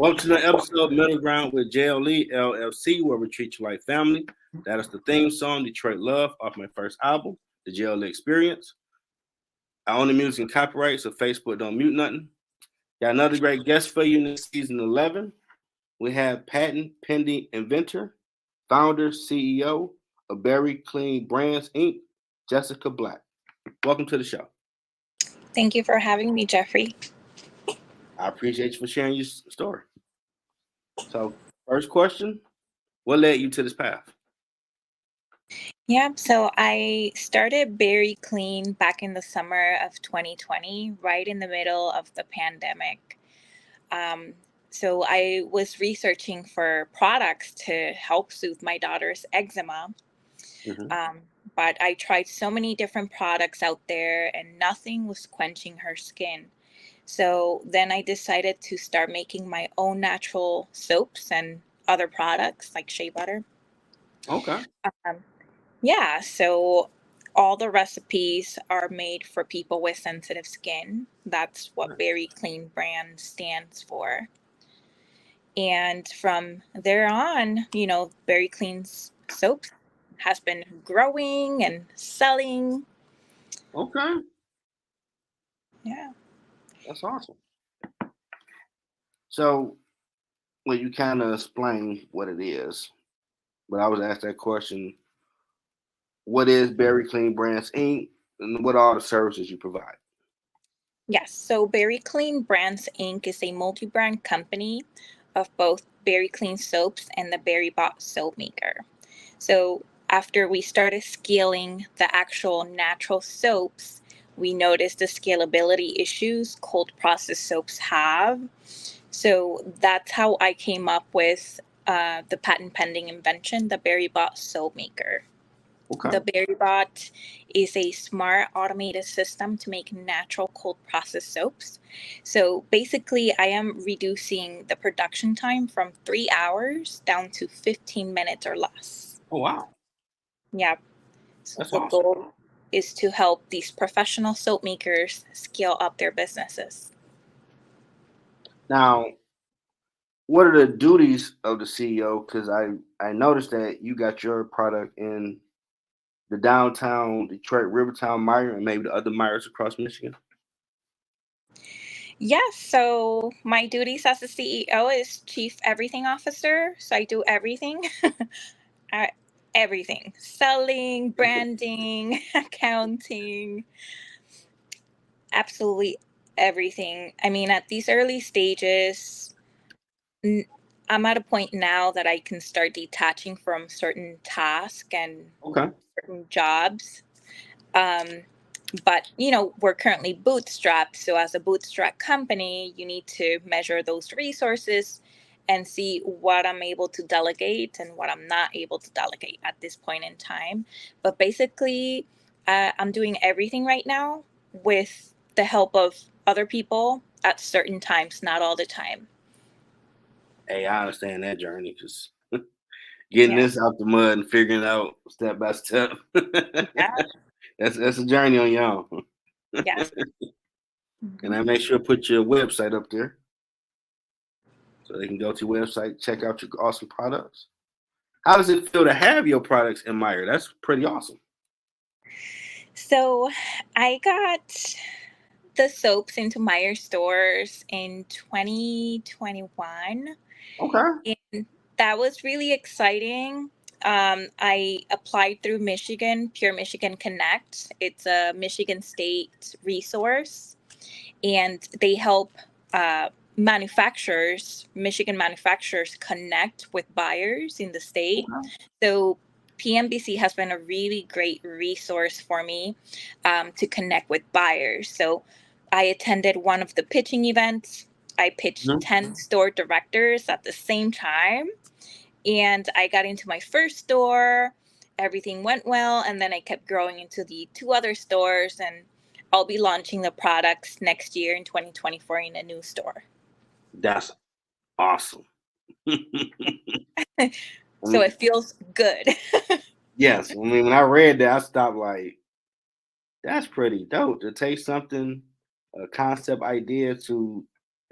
Welcome to the episode Middle Ground with JLE L.L.C, where we treat you like family. That is the theme song, Detroit Love, off my first album, The JLE Experience. I own the music and copyright, so Facebook don't mute nothing. Got another great guest for you in this season 11. We have patent pending inventor, founder, CEO of Berry Clean Brands, Inc., Jessica Black. Welcome to the show. Thank you for having me, Jeffrey. I appreciate you for sharing your story. So, first question, what led you to this path? Yeah, so I started Berry Clean back in the summer of 2020, right in the middle of the pandemic. So I was researching for products to help soothe my daughter's eczema. Um, but I tried so many different products out there and nothing was quenching her skin. So then I decided to start making my own natural soaps and other products like shea butter. Okay. Um, yeah, so all the recipes are made for people with sensitive skin. That's what Berry Clean brand stands for. And from there on, Berry Clean's soap has been growing and selling. Okay. Yeah. That's awesome. So, well, you kind of explained what it is, but I was asked that question: what is Berry Clean Brands Inc. and what are all the services you provide? Yes. So Berry Clean Brands Inc. is a multi-brand company of both Berry Clean soaps and the Berry Bot soap maker. So after we started scaling the actual natural soaps, we noticed the scalability issues cold processed soaps have. So that's how I came up with the patent pending invention, the Berry Bot soap maker. Okay. The Berry Bot is a smart automated system to make natural cold process soaps. So basically, I am reducing the production time from 3 hours down to 15 minutes or less. Oh, wow. Yeah. So That's the awesome. goal is to help these professional soap makers scale up their businesses. Now, what are the duties of the CEO? Because I noticed that you got your product in the downtown Detroit, Rivertown Mire, and maybe the other Mires across Michigan. Yes, so my duties as a CEO is Chief Everything Officer. So I do everything. I, everything. Selling, branding, accounting, absolutely everything. I mean, at these early stages, I'm at a point now that I can start detaching from certain tasks and Okay. certain jobs. But we're currently bootstrapped, so as a bootstrap company you need to measure those resources and see what I'm able to delegate and what I'm not able to delegate at this point in time. But basically, I'm doing everything right now with the help of other people at certain times, not all the time. Hey, I understand that journey because getting this out the mud and figuring it out step by step. Yeah. That's a journey on your own. Yes. And I make sure to put your website up there so they can go to your website, check out your awesome products. How does it feel to have your products in Meyer? That's pretty awesome. So I got the soaps into Meyer stores in 2021. Okay. And that was really exciting. I applied through Michigan, Pure Michigan Connect. It's a Michigan State resource, and they help Michigan manufacturers connect with buyers in the state. Okay. So PMBC has been a really great resource for me to connect with buyers. So I attended one of the pitching events. I pitched 10 store directors at the same time, and I got into my first store. Everything went well, and then I kept growing into the 2 other stores, and I'll be launching the products next year in 2024 in a new store. That's awesome. So it feels good. Yes. I mean, when I read that, I stopped like, that's pretty dope to take something, a concept idea to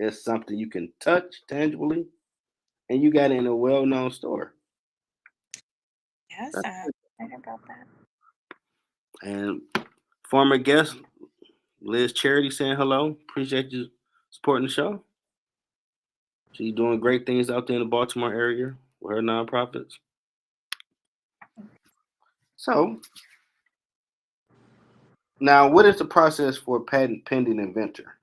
It's something you can touch tangibly, and you got it in a well-known store. Yes, That's I heard about that. And former guest Liz Charity saying hello. Appreciate you supporting the show. She's doing great things out there in the Baltimore area with her nonprofits. So now, what is the process for a patent pending inventor?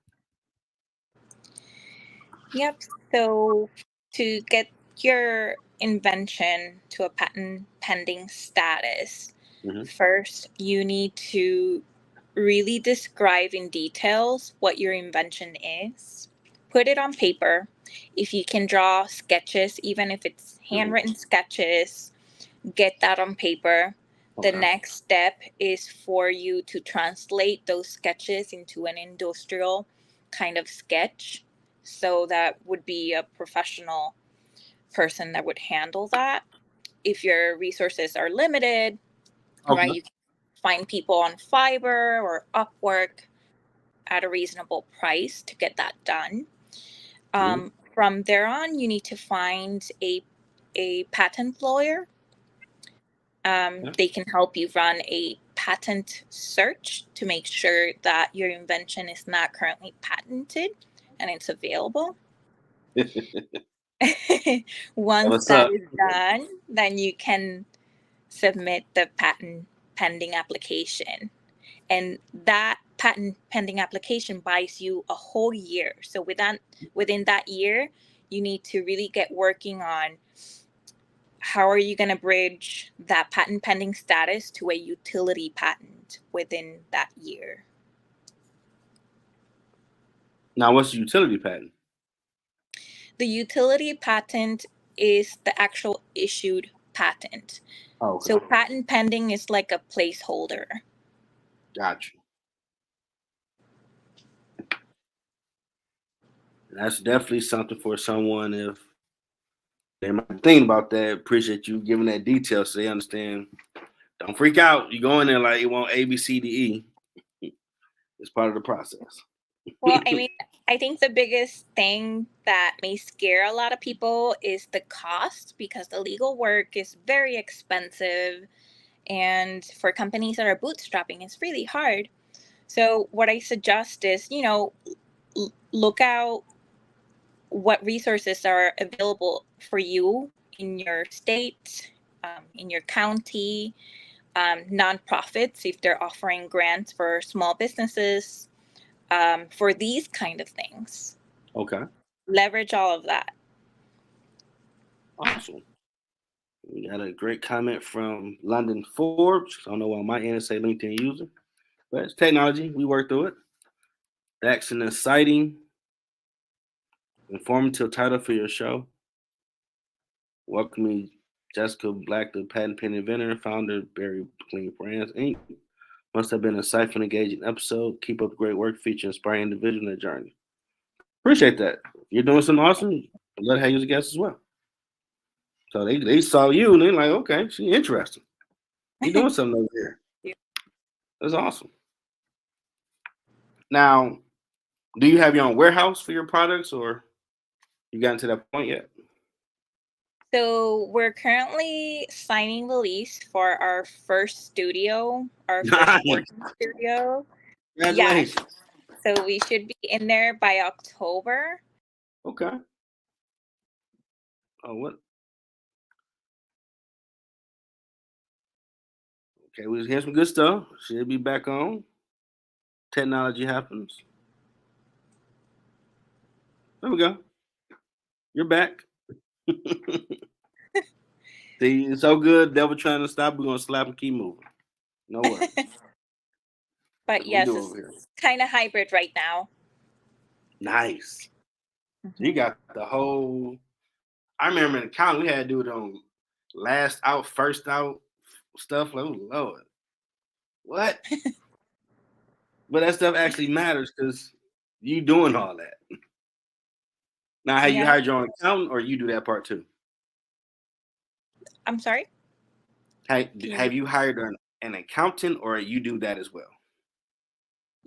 Yep. So to get your invention to a patent pending status, Hmm. first you need to really describe in details what your invention is. Put it on paper. If you can draw sketches, even if it's Hmm. handwritten sketches, get that on paper. The Okay. next step is for you to translate those sketches into an industrial kind of sketch. So that would be a professional person that would handle that. If your resources are limited, right, Okay. you can find people on Fiverr or Upwork at a reasonable price to get that done. Mhm. From there on, you need to find a patent lawyer. Yeah. They can help you run a patent search to make sure that your invention is not currently patented and it's available. Once What's that up? is done, then you can submit the patent pending application. And that patent pending application buys you a whole year. So within that year, you need to really get working on how are you going to bridge that patent pending status to a utility patent within that year. Now, what's the utility patent? The utility patent is the actual issued patent. Oh, okay. So patent pending is like a placeholder. Got you. That's definitely something for someone if they might think about that. Appreciate you giving that detail so they understand. Don't freak out. You go in there like you want A, B, C, D, E. It's part of the process. Well, I mean, I think the biggest thing that may scare a lot of people is the cost because the legal work is very expensive. And for companies that are bootstrapping, it's really hard. So, what I suggest is, look out what resources are available for you in your state, in your county, nonprofits, if they're offering grants for small businesses, for these kind of things. Okay. Leverage all of that. Awesome. We got a great comment from London Forbes. I don't know why my end say LinkedIn user, but it's technology. We work through it. That's an exciting, informative title for your show. Welcoming Jessica Black, the patent pen inventor and founder of Berry Clean Brands Inc. Must have been a insightful and engaging episode. Keep up the great work, featuring inspiring individuals in their journey. Appreciate that. You're doing something awesome. Let her use a guest as well. So they saw you and they're like, okay, she's interesting. You're doing something over here. That's awesome. Now, do you have your own warehouse for your products or you gotten to that point yet? So we're currently signing the lease for our first studio, our first Nice. working studio. Yes. Congratulations. So we should be in there by October. Okay. Oh, what? Okay, we here's some good stuff. She'll be back on. Technology happens. There we go. You're back. See, it's so good. Devil trying to stop. We're gonna slap and keep moving. No worries. But That's what we yes, do over it's here. kind of hybrid right now. Nice. So you Mhm. got the whole. I remember in the county we had to do it on last out, first out stuff. Like, oh Lord, what? But that stuff actually matters because you doing all that. Now, have you Yeah. hired your own accountant, or you do that part too? I'm sorry. Have, Can you have repeat? you hired an accountant, or you do that as well?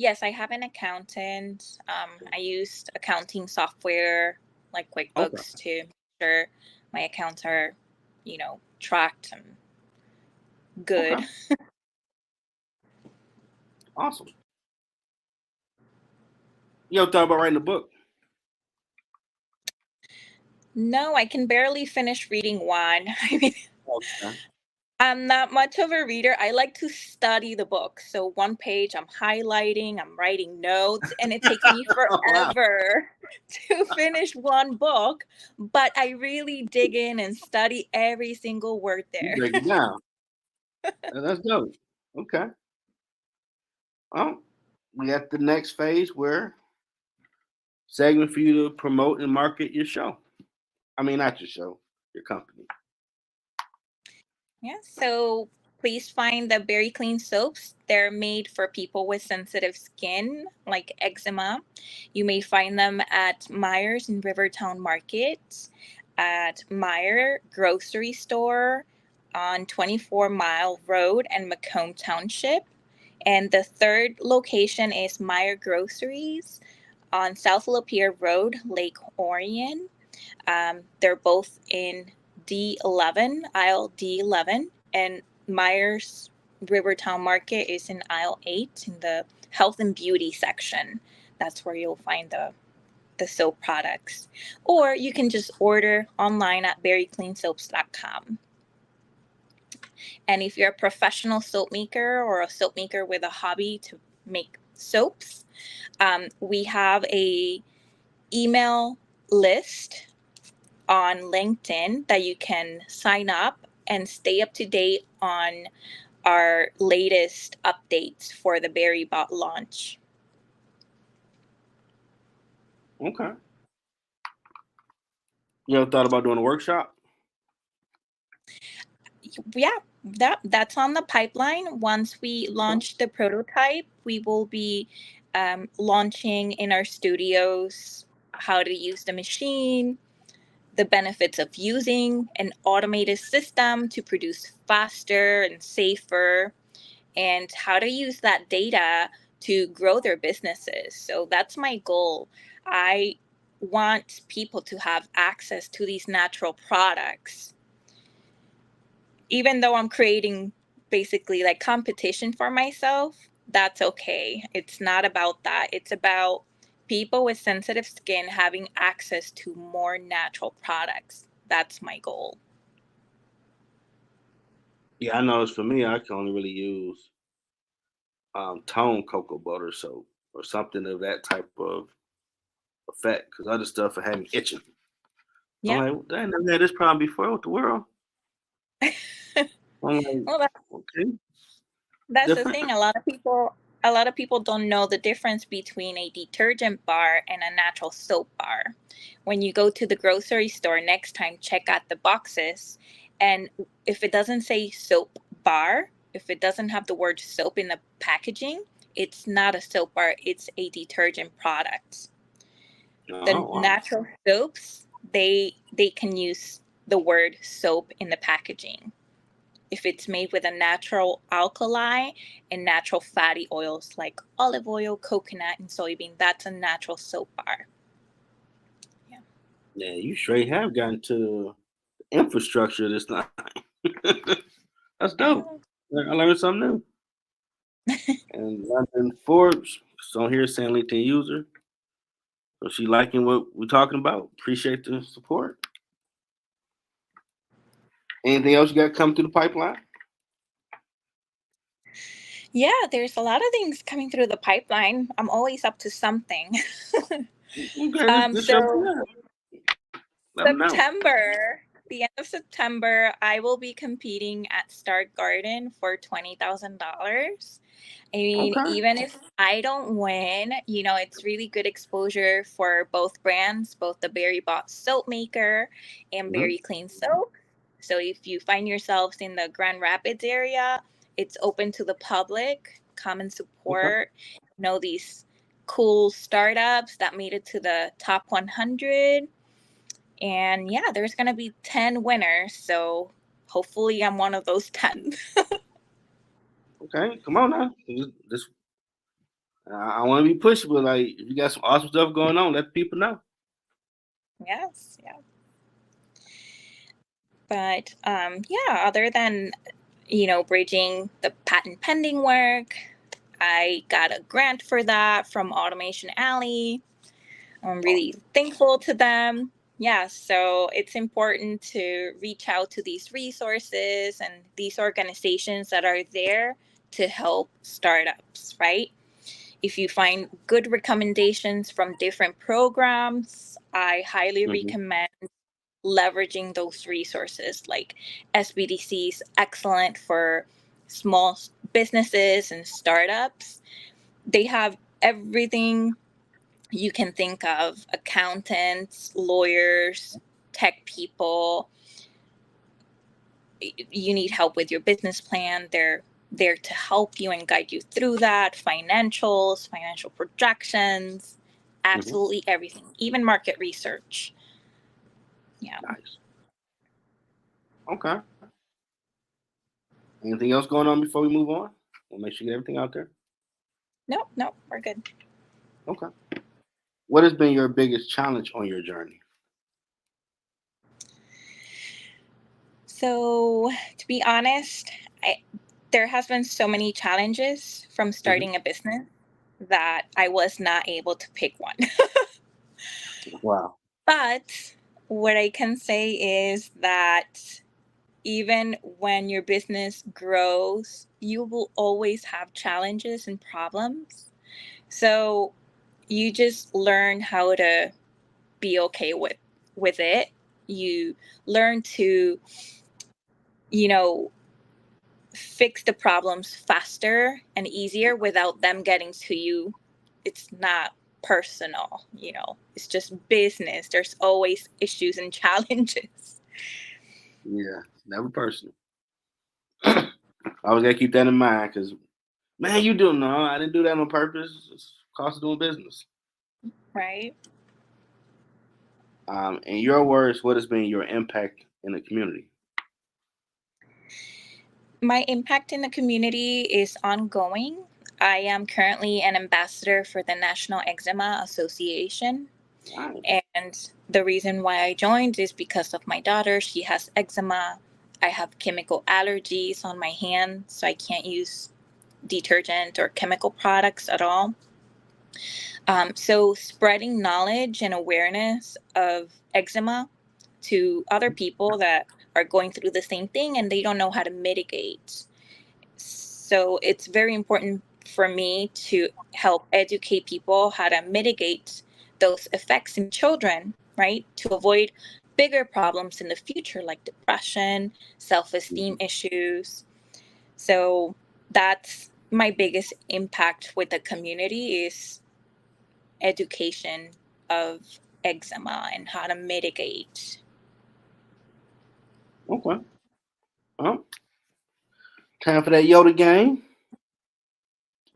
Yes, I have an accountant. I used accounting software like Okay. QuickBooks to make sure my accounts are, tracked and Okay. good. Awesome. You ever thought about writing a book? No, I can barely finish reading one. I mean, Okay. I'm not much of a reader. I like to study the book. So one page I'm highlighting, I'm writing notes, and it takes me Wow. forever to finish one book. But I really dig in and study every single word You there. break it down. That's dope. Okay. Well, we at the next phase where segment for you to promote and market your show. I mean, not your show, your company. Yeah, so please find the Berry Clean soaps. They're made for people with sensitive skin, like eczema. You may find them at Myers in Rivertown Market, at Meyer Grocery Store on 24 Mile Road and Macomb Township. And the third location is Meyer Groceries on South Lapeer Road, Lake Orion. They're both in D11, aisle D11, and Myers Rivertown Market is in aisle 8 in the health and beauty section. That's where you'll find the soap products. Or you can just order online at berrycleansoaps.com. And if you're a professional soap maker or a soap maker with a hobby to make soaps, we have a email list on LinkedIn that you can sign up and stay up to date on our latest updates for the Berry Bot launch. Okay. You ever thought about doing a workshop? Yeah, that's on the pipeline. Once we Okay. launch the prototype, we will be launching in our studios how to use the machine, the benefits of using an automated system to produce faster and safer, and how to use that data to grow their businesses. So that's my goal. I want people to have access to these natural products. Even though I'm creating basically like competition for myself, that's okay. It's not about that. It's about people with sensitive skin having access to more natural products. That's my goal. Yeah, I know it's for me. I can only really use tone cocoa butter soap or something of that type of effect because other stuff will have me itching. I'm Yeah. like, well, dang, I've had this problem before. What the world? I'm like, Well, okay, that's the different. thing. A lot of people don't know the difference between a detergent bar and a natural soap bar. When you go to the grocery store next time, check out the boxes, and if it doesn't say soap bar, if it doesn't have the word soap in the packaging, it's not a soap bar, it's a detergent product. The Oh, wow. natural soaps, they can use the word soap in the packaging. If it's made with a natural alkali and natural fatty oils like olive oil, coconut, and soybean, that's a natural soap bar. Yeah. Yeah, you straight have gotten to the infrastructure this time. That's dope. Yeah. I learned something new. And London Forbes, is on here saying LinkedIn user. So she liking what we're talking about. Appreciate the support. Anything else you got come through the pipeline? Yeah, there's a lot of things coming through the pipeline. I'm always up to something. Okay, this show So yeah. Let them know. September, the end of September, I will be competing at Start Garden for $20,000. I mean, Okay. even if I don't win, it's really good exposure for both brands, both the Berry Bot soap maker and Mhm. Berry Clean soap. So if you find yourselves in the Grand Rapids area, it's open to the public. Come and Okay. support, these cool startups that made it to the top 100. And yeah, there's going to be 10 winners. So hopefully I'm one of those 10. Okay. Come on now. This I want to be pushy, but like if you got some awesome stuff going on, let the people know. Yes, yeah. But yeah, other than bridging the patent pending work, I got a grant for that from Automation Alley. I'm really thankful to them. Yeah, so it's important to reach out to these resources and these organizations that are there to help startups, right? If you find good recommendations from different programs, I highly Hmm. recommend leveraging those resources. Like SBDC is excellent for small businesses and startups. They have everything you can think of: accountants, lawyers, tech people. You need help with your business plan, they're there to help you and guide you through that. Financials, financial projections, Hmm. absolutely everything, even market research. Yeah. Nice. Okay. Anything else going on before we move on? We'll make sure you get everything out there. No, no, we're good. Okay. What has been your biggest challenge on your journey? So, to be honest, there has been so many challenges from Hmm. starting a business that I was not able to pick one. Wow. But what I can say is that even when your business grows, you will always have challenges and problems. So you just learn how to be okay with it. You learn to, you know, fix the problems faster and easier without them getting to you. It's not personal, it's just business. There's always issues and challenges. Yeah, never personal. I always gotta keep that in mind because man, you do know I didn't do that on purpose. It's cost of doing business. Right? In your words, what has been your impact in the community? My impact in the community is ongoing. I am currently an ambassador for the National Eczema Association. Nice. And the reason why I joined is because of my daughter. She has eczema. I have chemical allergies on my hands, so I can't use detergent or chemical products at all. So, spreading knowledge and awareness of eczema to other people that are going through the same thing and they don't know how to mitigate. So it's very important for me to help educate people how to mitigate those effects in children, right? To avoid bigger problems in the future like depression, self esteem Mhm. issues. So that's my biggest impact with the community is education of eczema and how to mitigate. Okay. Well, time for that Yoda game.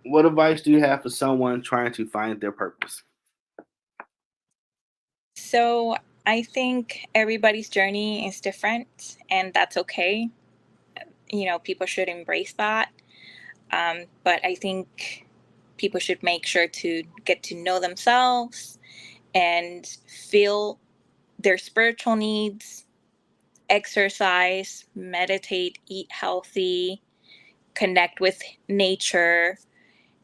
What advice do you have for someone trying to find their purpose? So I think everybody's journey is different, and that's okay. People should embrace that. But I think people should make sure to get to know themselves and feel their spiritual needs, exercise, meditate, eat healthy, connect with nature,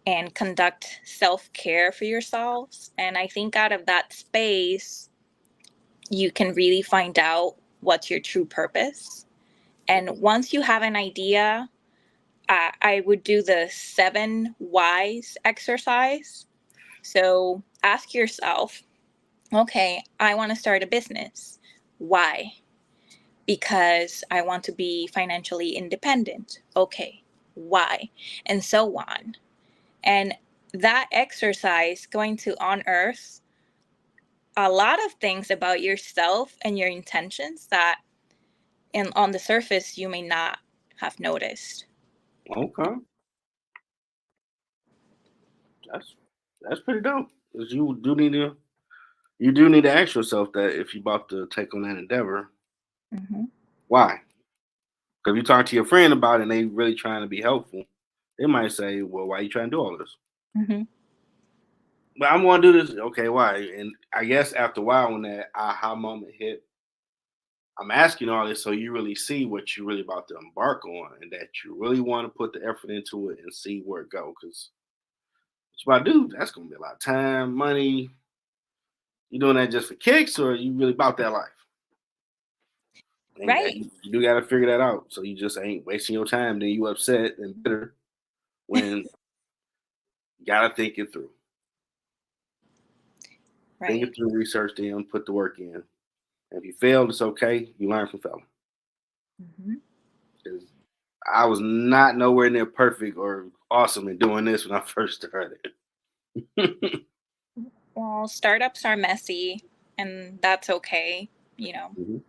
and conduct self care for yourselves. And I think out of that space, you can really find out what's your true purpose. And once you have an idea, I would do the 7 whys exercise. So ask yourself, okay, I want to start a business. Why? Because I want to be financially independent. Okay, why? And so on. And that exercise going to unearth a lot of things about yourself and your intentions that and on the surface you may not have noticed. Okay, that's that's pretty dope. 'Cause you do need to ask yourself that if you're about to take on that endeavor, Hmm. why? Because if you talk to your friend about it and they really trying to be helpful, they might say, "Well, why are you trying to do all this?" Hmm. But I'm gonna do this. Okay, why? And I guess after a while, when that aha moment hit, I'm asking all this so you really see what you're really about to embark on, and that you really want to put the effort into it and see where it goes. Because what you about to do, that's gonna be a lot of time, money. You doing that just for kicks, or you really about that life? And that Right. you do got to figure that out. So you just ain't wasting your time. Then you upset and bitter when you gotta think it through. Think Right. it through, research them, put the work in. And if you failed, it's okay. You learn from failing. Hmm. 'Cause I was not nowhere near perfect or awesome in doing this when I first started. Well, startups are messy, and that's okay, you know. Mhm.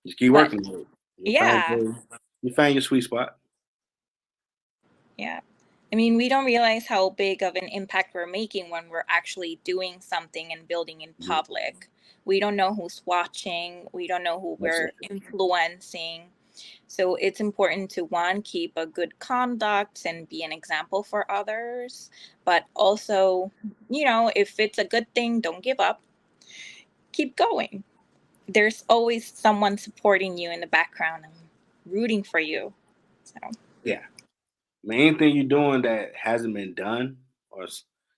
Just keep But working on it. yeah, You find your sweet spot. yeah. I mean, we don't realize how big of an impact we're making when we're actually doing something and building in Mhm. public. We don't know who's watching, we don't know who That's we're it. influencing. So it's important to one, keep a good conduct and be an example for others. But also, if it's a good thing, don't give up, keep going. There's always someone supporting you in the background and rooting for you. So, Yeah. I mean, anything you're doing that hasn't been done, or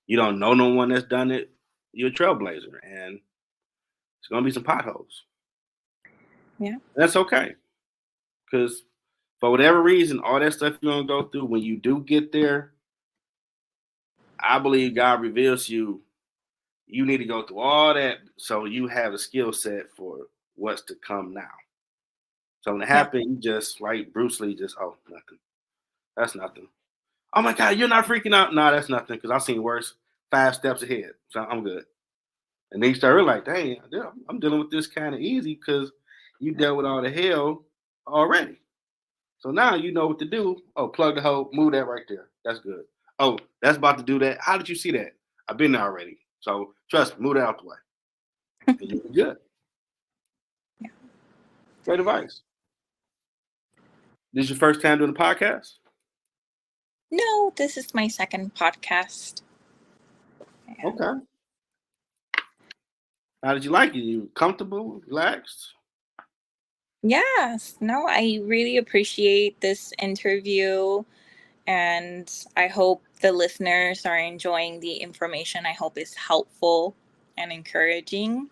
you don't know no one that's done it, you're a trailblazer, and it's gonna be some potholes. yeah. That's okay, because for whatever reason, all that stuff you're gonna go through, when you do get there, I believe God reveals to you you need to go through all that so you have a skill set for what's to come now. So when it Yeah. happened, you just like Bruce Lee, just nothing. That's nothing. Oh my God, you're not freaking out. No, that's nothing because I've seen worse. 5 steps ahead, so I'm good. And they started like, dang, yeah, I'm dealing with this kind of easy because you dealt with all the hell already. So now you know what to do. Oh, plug the hole, move that right there. That's good. Oh, that's about to do that. How did you see that? I've been there already. So trust me, move that out the way. And you'll be good. Yeah. Great advice. This is your first time doing a podcast? No, this is my second podcast. Yeah. Okay. How did you like it? You comfortable, relaxed? Yes. No, I really appreciate this interview, and I hope the listeners are enjoying the information. I hope it's helpful and encouraging.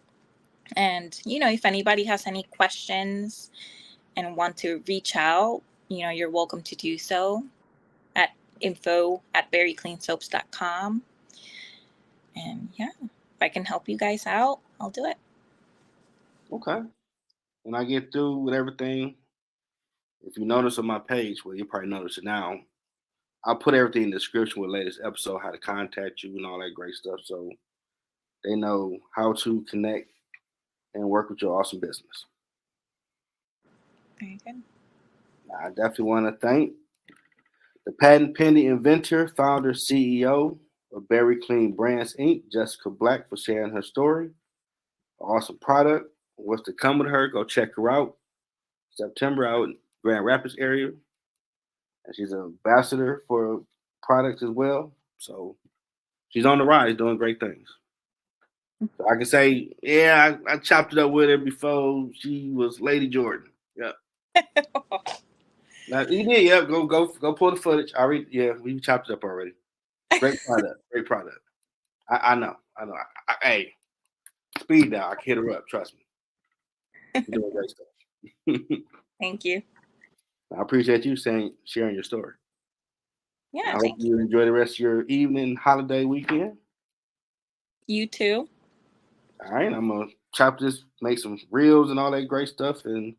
And, if anybody has any questions and want to reach out, you're welcome to do so at info@verycleansoaps.com. And yeah, if I can help you guys out, I'll do it. Okay. When I get through with everything, if you notice on my page, well, you probably notice it now. I'll put everything in the description with latest episode, how to contact you and all that great stuff. So they know how to connect and work with your awesome business. Very good. I definitely want to thank the patent pending inventor, founder, CEO of Berry Clean Brands Inc., Jessica Black, for sharing her story. Awesome product. What's to come with her? Go check her out. September out in Grand Rapids area. And she's an ambassador for products as well. So she's on the rise doing great things. So I can say, yeah, I chopped it up with her before she was Lady Jordan. Yeah. Now, you did, yeah. Go pull the footage. I already, yeah, we chopped it up already. Great product. Great product. I know. I know. Hey, speed dial. I can hit her up. Trust me. You're doing great stuff. Thank you. I appreciate you sharing your story. I Yeah, hope thank you. you enjoy the rest of your evening, holiday weekend. You too. All right, I'm gonna chop this, make some reels and all that great stuff. And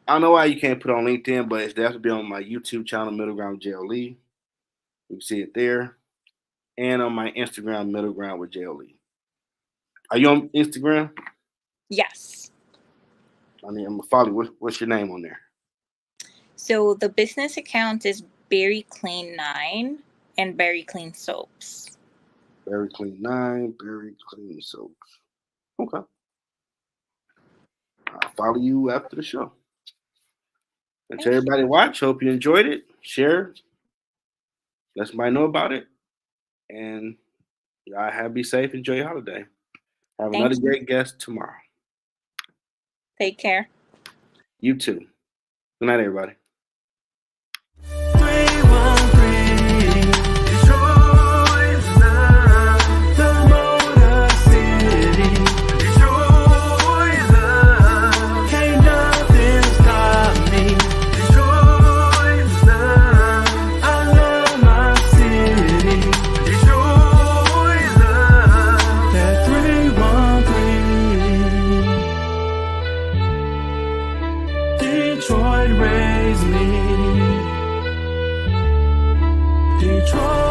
I don't know why you can't put it on LinkedIn, but it's definitely on my YouTube channel, Middle Ground JLE. You can see it there, and on my Instagram, Middle Ground with JLE. Are you on Instagram? Yes. I mean, I'm gonna follow you. What's your name on there? So the business account is Berry Clean 9 and Berry Clean Soaps. Very Clean 9, Very Clean Soaps. Okay. I'll follow you after the show. And to Thank you. everybody watch, hope you enjoyed it. Share. Let somebody know about it. And y'all be safe. Enjoy your holiday. Have Thank another you. great guest tomorrow. Take care. You too. Good night, everybody. Detroit raised me. Detroit.